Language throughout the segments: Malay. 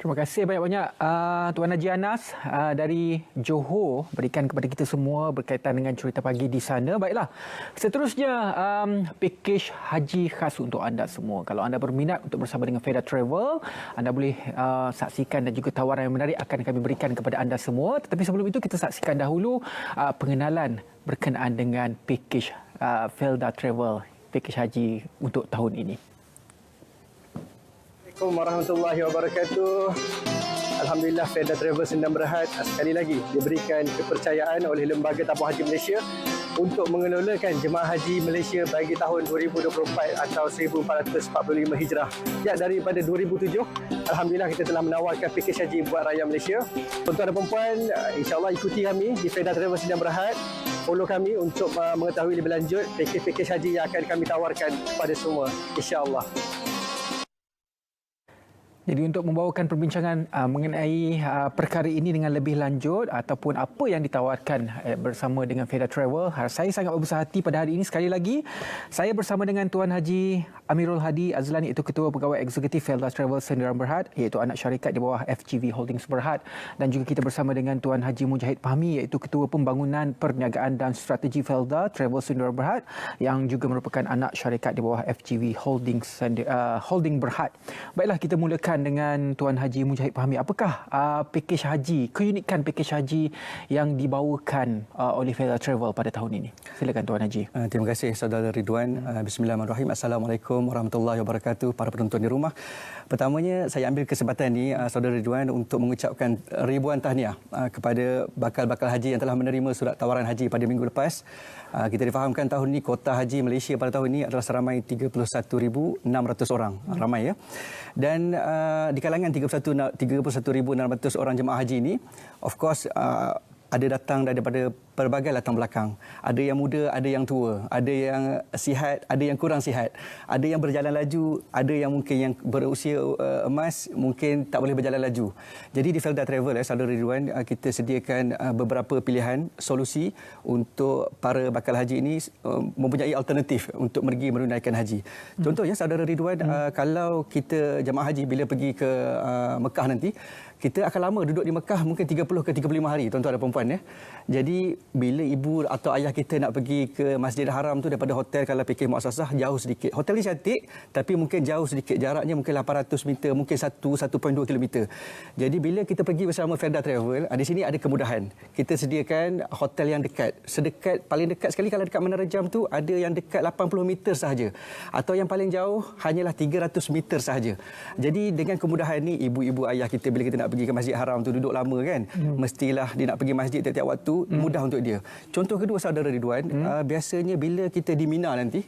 Terima kasih banyak-banyak Tuan Haji Anas dari Johor berikan kepada kita semua berkaitan dengan cerita pagi di sana. Baiklah, seterusnya pakej haji khas untuk anda semua. Kalau anda berminat untuk bersama dengan Feda Travel, anda boleh saksikan dan juga tawaran yang menarik akan kami berikan kepada anda semua. Tetapi sebelum itu kita saksikan dahulu pengenalan berkenaan dengan pakej Felda Travel, pakej haji untuk tahun ini. Assalamualaikum warahmatullahi wabarakatuh. Alhamdulillah, Felda Travel Sendang Berhad sekali lagi diberikan kepercayaan oleh Lembaga Tabung Haji Malaysia untuk mengelolakan jemaah haji Malaysia bagi tahun 2024 atau 1445 Hijrah. Ya, daripada 2007, Alhamdulillah kita telah menawarkan pakej haji buat rakyat Malaysia. Tuan-tuan dan puan, insya-Allah ikuti kami di Felda Travel Sendang Berhad. Follow kami untuk mengetahui lebih lanjut pakej-pakej haji yang akan kami tawarkan kepada semua, insya-Allah. Jadi untuk membawakan perbincangan mengenai perkara ini dengan lebih lanjut ataupun apa yang ditawarkan bersama dengan Felda Travel, saya sangat berbesar hati pada hari ini. Sekali lagi, saya bersama dengan Tuan Haji Amirul Hadi Azlani, iaitu Ketua Pegawai Eksekutif Felda Travel Sdn Bhd, iaitu anak syarikat di bawah FGV Holdings Berhad. Dan juga kita bersama dengan Tuan Haji Mujahid Fahmi, iaitu Ketua Pembangunan Perniagaan dan Strategi Felda Travel Sdn Bhd, yang juga merupakan anak syarikat di bawah FGV Holding Berhad. Baiklah, kita mulakan dengan Tuan Haji Mujahid Fahmi. Apakah pakej haji, keunikan pakej haji yang dibawakan oleh Felda Travel pada tahun ini? Silakan Tuan Haji. Terima kasih Saudara Ridwan. Bismillahirrahmanirrahim. Assalamualaikum warahmatullahi wabarakatuh. Para penonton di rumah. Pertamanya saya ambil kesempatan ini Saudara Ridwan untuk mengucapkan ribuan tahniah kepada bakal-bakal haji yang telah menerima surat tawaran haji pada minggu lepas. Kita difahamkan tahun ini kota haji Malaysia pada tahun ini adalah seramai 31,600 orang. Ramai ya. Dan di kalangan 31,600 orang jemaah haji ini, of course ada datang daripada pelbagai latar belakang. Ada yang muda, ada yang tua, ada yang sihat, ada yang kurang sihat, ada yang berjalan laju, ada yang mungkin yang berusia emas mungkin tak boleh berjalan laju. Jadi di Felda Travel, Saudara Ridwan, kita sediakan beberapa pilihan solusi untuk para bakal haji ini mempunyai alternatif untuk pergi menunaikan haji. Contohnya Saudara Ridwan, kalau kita jemaah haji bila pergi ke Mekah nanti, kita akan lama duduk di Mekah, mungkin 30 ke 35 hari, tuan-tuan dan puan-puan ya. Jadi bila ibu atau ayah kita nak pergi ke Masjidil Haram tu daripada hotel, kalau fikir muassasah jauh sedikit. Hotel ni cantik tapi mungkin jauh sedikit, jaraknya mungkin 800 meter, mungkin 1.2 kilometer. Jadi bila kita pergi bersama Felda Travel, di sini ada kemudahan. Kita sediakan hotel yang dekat. Sedekat, paling dekat sekali kalau dekat Menara Jam tu ada yang dekat 80 meter sahaja. Atau yang paling jauh hanyalah 300 meter sahaja. Jadi dengan kemudahan ni, ibu-ibu ayah kita bila kita nak pergi ke Masjid Haram tu duduk lama kan, mestilah dia nak pergi masjid tiap-tiap waktu, mudah untuk dia. Contoh kedua Saudara Ridwan, biasanya bila kita di Mina nanti,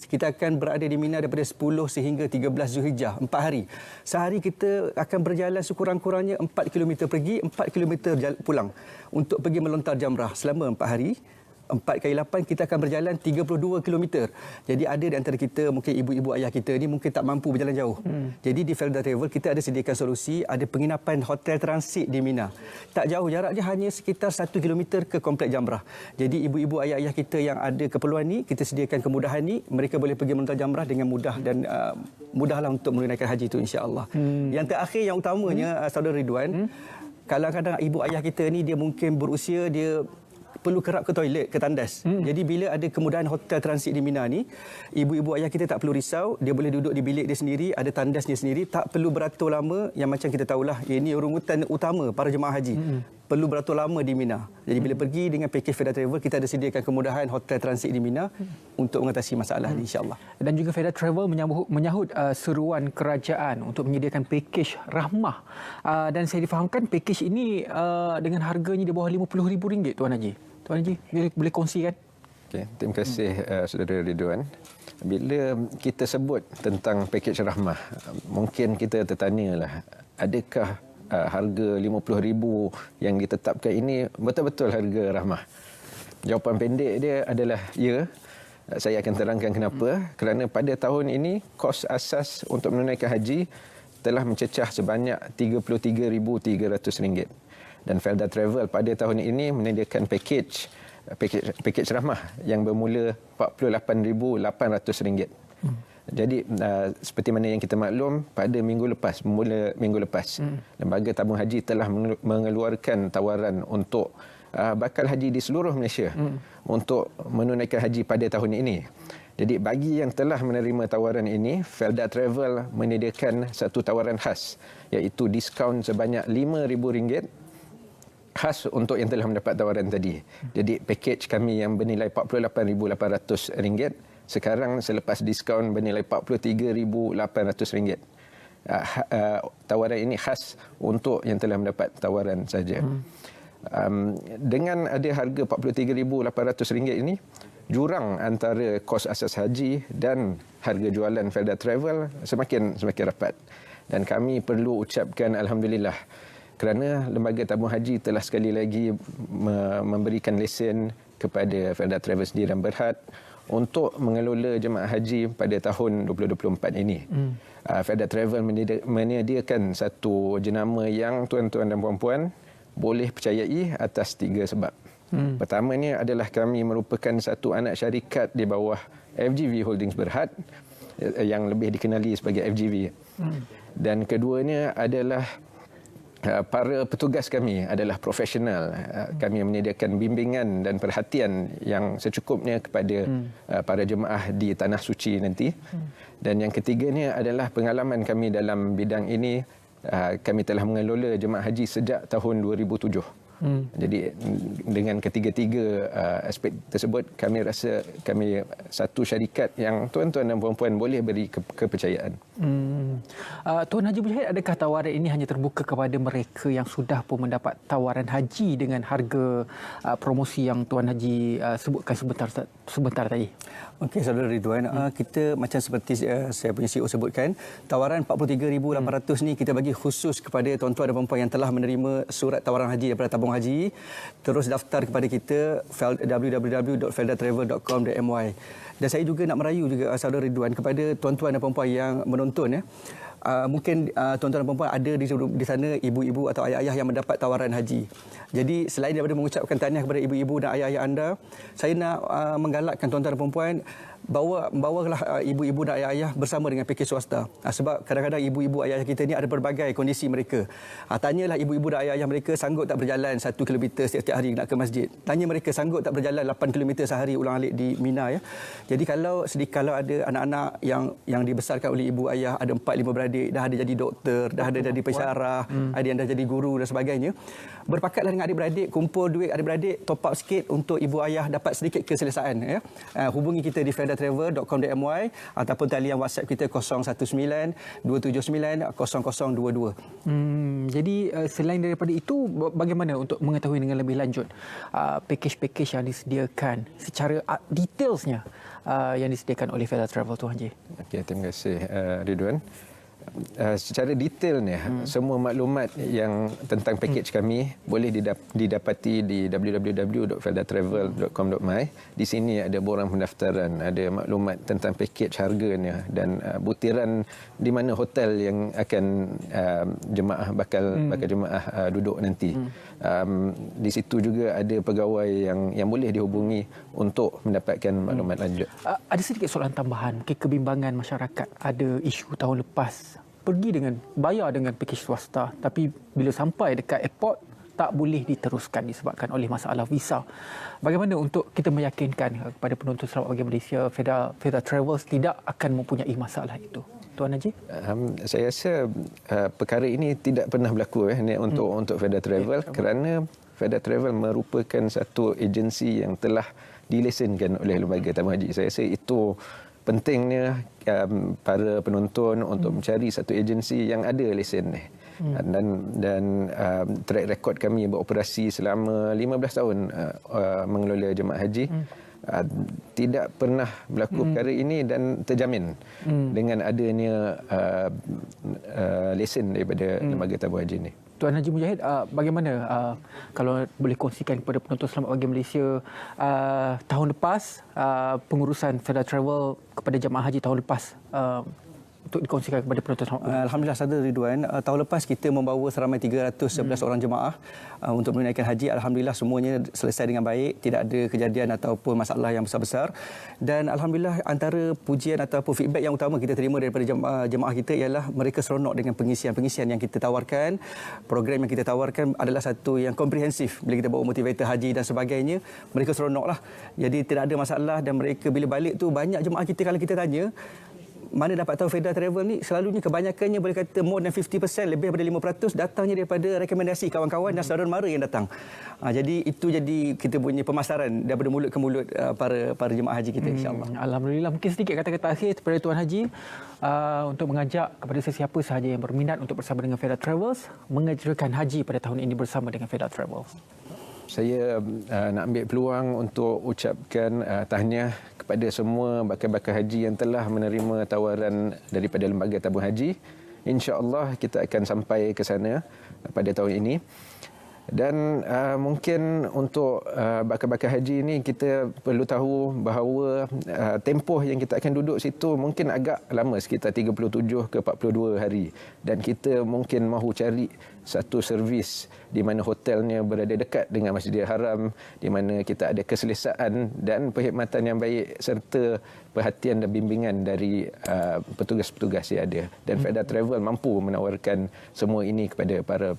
kita akan berada di Mina daripada 10 sehingga 13 Zulhijjah, 4 hari. Sehari kita akan berjalan sekurang-kurangnya 4 km pergi, 4 km pulang untuk pergi melontar jamrah selama 4 hari. 4 kali 8 kita akan berjalan 32 km. Jadi ada di antara kita, mungkin ibu-ibu ayah kita ni mungkin tak mampu berjalan jauh. Jadi di Felda Travel kita ada sediakan solusi, ada penginapan hotel transit di Mina. Tak jauh jaraknya, hanya sekitar 1 km ke komplek Jamrah. Jadi ibu-ibu ayah-ayah kita yang ada keperluan ni, kita sediakan kemudahan ni, mereka boleh pergi melontar jamrah dengan mudah dan mudahlah untuk menunaikan haji itu insya-Allah. Yang terakhir yang utamanya Saudara Ridwan, kadang-kadang ibu ayah kita ni dia mungkin berusia, dia perlu kerap ke toilet, ke tandas. Jadi bila ada kemudahan hotel transit di Mina ni, ibu-ibu ayah kita tak perlu risau, dia boleh duduk di bilik dia sendiri, ada tandasnya sendiri, tak perlu beratur lama. Yang macam kita tahulah, ini rungutan utama para jemaah haji. Perlu beratur lama di Mina. Jadi bila pergi dengan pakej Felda Travel, kita ada sediakan kemudahan hotel transit di Mina untuk mengatasi masalah ni insya-Allah. Dan juga Felda Travel menyahut seruan kerajaan untuk menyediakan pakej rahmah. Dan saya difahamkan pakej ini dengan harganya di bawah RM50,000, Tuan Haji. Tuan Haji, boleh kongsikan? Okay, terima kasih Saudara Ridwan. Bila kita sebut tentang pakej rahmah, mungkin kita tertanyalah, adakah harga RM50,000 yang ditetapkan ini betul-betul harga rahmah? Jawapan pendek dia adalah ya. Saya akan terangkan kenapa. Kerana pada tahun ini, kos asas untuk menunaikan haji telah mencecah sebanyak RM33,300. Dan Felda Travel pada tahun ini menyediakan pakej rahmah yang bermula RM48,800. Jadi seperti mana yang kita maklum, pada bermula minggu lepas, Lembaga Tabung Haji telah mengeluarkan tawaran untuk bakal haji di seluruh Malaysia untuk menunaikan haji pada tahun ini. Jadi bagi yang telah menerima tawaran ini, Felda Travel menyediakan satu tawaran khas, iaitu diskaun sebanyak RM5,000 khas untuk yang telah mendapat tawaran tadi. Jadi pakej kami yang bernilai RM48,800 sekarang selepas diskaun bernilai RM43,800. Tawaran ini khas untuk yang telah mendapat tawaran saja. Dengan ada harga RM43,800 ini, jurang antara kos asas haji dan harga jualan Felda Travel semakin rapat. Dan kami perlu ucapkan alhamdulillah kerana Lembaga Tabung Haji telah sekali lagi memberikan lesen kepada Felda Travel sendiri dan Berhad untuk mengelola jemaah haji pada tahun 2024 ini. Felda Travel menyediakan satu jenama yang tuan-tuan dan puan-puan boleh percayai atas 3 sebab. Pertamanya adalah kami merupakan satu anak syarikat di bawah FGV Holdings Berhad yang lebih dikenali sebagai FGV. Dan keduanya adalah para petugas kami adalah profesional. Kami menyediakan bimbingan dan perhatian yang secukupnya kepada para jemaah di Tanah Suci nanti. Dan yang ketiganya adalah pengalaman kami dalam bidang ini. Kami telah mengelola jemaah haji sejak tahun 2007. Jadi dengan ketiga-tiga aspek tersebut, kami rasa kami satu syarikat yang tuan-tuan dan puan-puan boleh beri kepercayaan. Tuan Haji Mujahid, adakah tawaran ini hanya terbuka kepada mereka yang sudah pun mendapat tawaran haji dengan harga promosi yang Tuan Haji sebutkan sebentar tadi? Okey, saudara Ridwan, kita macam seperti saya punya CEO sebutkan, tawaran RM43,800 ni kita bagi khusus kepada tuan-tuan dan puan-puan yang telah menerima surat tawaran haji daripada Tabung Haji. Terus daftar kepada kita www.feldatravel.com.my. Dan saya juga nak merayu juga saudara Ridwan kepada tuan-tuan dan puan-puan yang menonton, mungkin tuan-tuan dan puan-puan ada di sana ibu-ibu atau ayah-ayah yang mendapat tawaran haji. Jadi selain daripada mengucapkan tahniah kepada ibu-ibu dan ayah-ayah anda, saya nak menggalakkan tuan-tuan dan puan-puan bawalah ibu-ibu dan ayah-ayah bersama dengan pakej swasta. Sebab kadang-kadang ibu-ibu ayah kita ni ada berbagai kondisi mereka. Tanyalah ibu-ibu dan ayah-ayah mereka sanggup tak berjalan 1 kilometer setiap hari nak ke masjid. Tanya mereka sanggup tak berjalan 8 kilometer sehari ulang-alik di Mina, ya. Jadi kalau ada anak-anak yang dibesarkan oleh ibu ayah, ada 4-5 beradik, dah ada jadi doktor, dah ada jadi pensyarah, ada yang dah jadi guru dan sebagainya, berpakatlah dengan adik-beradik, kumpul duit adik-beradik, top up sikit untuk ibu ayah dapat sedikit keselesaan, ya. Hubungi kita di feldatravel.com.my ataupun talian WhatsApp kita 019-279-0022. Jadi selain daripada itu, bagaimana untuk mengetahui dengan lebih lanjut pakej-pakej yang disediakan secara detailsnya yang disediakan oleh Felda Travel, Tuan Haji? Okey, terima kasih Ridwan. Secara detailnya, semua maklumat yang tentang pakej kami boleh didapati di www.feldatravel.com.my. Di sini ada borang pendaftaran, ada maklumat tentang pakej harganya dan butiran di mana hotel yang akan bakal jemaah duduk nanti. Di situ juga ada pegawai yang boleh dihubungi untuk mendapatkan maklumat lanjut. Ada sedikit soalan tambahan, kebimbangan masyarakat. Ada isu tahun lepas bayar dengan pakej swasta, tapi bila sampai dekat airport tak boleh diteruskan disebabkan oleh masalah visa. Bagaimana untuk kita meyakinkan kepada penonton Sarawak Bagi Malaysia Felda Travels tidak akan mempunyai masalah itu, Tuan Haji? Saya rasa perkara ini tidak pernah berlaku untuk Felda Travel, kerana Felda Travel merupakan satu agensi yang telah dilesenkan oleh Lembaga Tabung Haji. Saya rasa itu pentingnya para penonton untuk mencari satu agensi yang ada lesen ni. Dan track record kami beroperasi selama 15 tahun mengelola jemaah haji, tidak pernah berlaku perkara ini dan terjamin dengan adanya lesen daripada Lembaga Tabung Haji ni. Tuan Haji Mujahid, bagaimana kalau boleh kongsikan kepada penonton Selamat Bagi Malaysia tahun lepas pengurusan Felda Travel kepada jemaah haji tahun lepas untuk dikongsikan kepada penonton? Alhamdulillah Saudara Ridwan, tahun lepas kita membawa seramai 311 orang jemaah untuk menunaikan haji. Alhamdulillah semuanya selesai dengan baik, tidak ada kejadian ataupun masalah yang besar-besar. Dan alhamdulillah antara pujian ataupun feedback yang utama kita terima daripada jemaah kita ialah mereka seronok dengan pengisian yang kita tawarkan. Program yang kita tawarkan adalah satu yang komprehensif. Bila kita bawa motivator haji dan sebagainya, mereka seronoklah. Jadi tidak ada masalah, dan mereka bila balik tu banyak jemaah kita kalau kita tanya mana dapat tahu Feda Travel ni, selalunya kebanyakannya boleh kata more than 50%, lebih daripada 5% datangnya daripada rekomendasi kawan-kawan dan saudara mara yang datang. Jadi itu jadi kita punya pemasaran daripada mulut ke mulut para jemaah haji kita, insya-Allah. Alhamdulillah. Mungkin sedikit kata-kata akhir kepada Tuan Haji untuk mengajak kepada sesiapa sahaja yang berminat untuk bersama dengan Feda Travels mengerjakan haji pada tahun ini bersama dengan Feda Travels. Saya nak ambil peluang untuk ucapkan tahniah kepada semua bakal-bakal haji yang telah menerima tawaran daripada Lembaga Tabung Haji. InsyaAllah kita akan sampai ke sana pada tahun ini. Dan mungkin untuk bakal-bakal haji ini kita perlu tahu bahawa tempoh yang kita akan duduk situ mungkin agak lama, sekitar 37 ke 42 hari. Dan kita mungkin mahu cari satu servis di mana hotelnya berada dekat dengan Masjidil Haram, di mana kita ada keselesaan dan perkhidmatan yang baik serta perhatian dan bimbingan dari petugas-petugas yang ada. Dan Feda Travel mampu menawarkan semua ini kepada para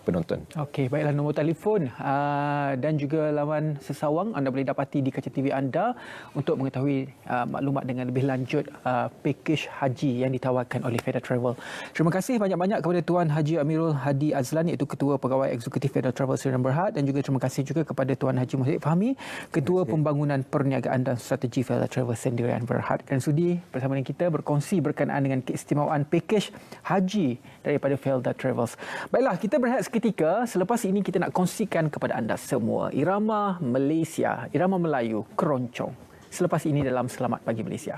penonton. Okey, baiklah, nombor telefon dan juga laman sesawang anda boleh dapati di kaca TV anda untuk mengetahui maklumat dengan lebih lanjut pakej haji yang ditawarkan oleh Feda Travel. Terima kasih banyak-banyak kepada Tuan Haji Amirul Hadi Azlan, iaitu Ketua Pegawai Eksekutif Feda Travel Sdn Bhd, dan juga terima kasih juga kepada Tuan Haji Muhammad Fahmi, Ketua Pembangunan Perniagaan dan Strategi Feda Travel Sdn Bhd, dan sudi bersama dengan kita berkongsi berkenaan dengan keistimewaan pakej haji daripada Feda Travels. Baiklah, kita berehat seketika. Selepas ini kita nak kongsikan kepada anda semua irama Malaysia, irama Melayu, keroncong. Selepas ini dalam Selamat Pagi Malaysia.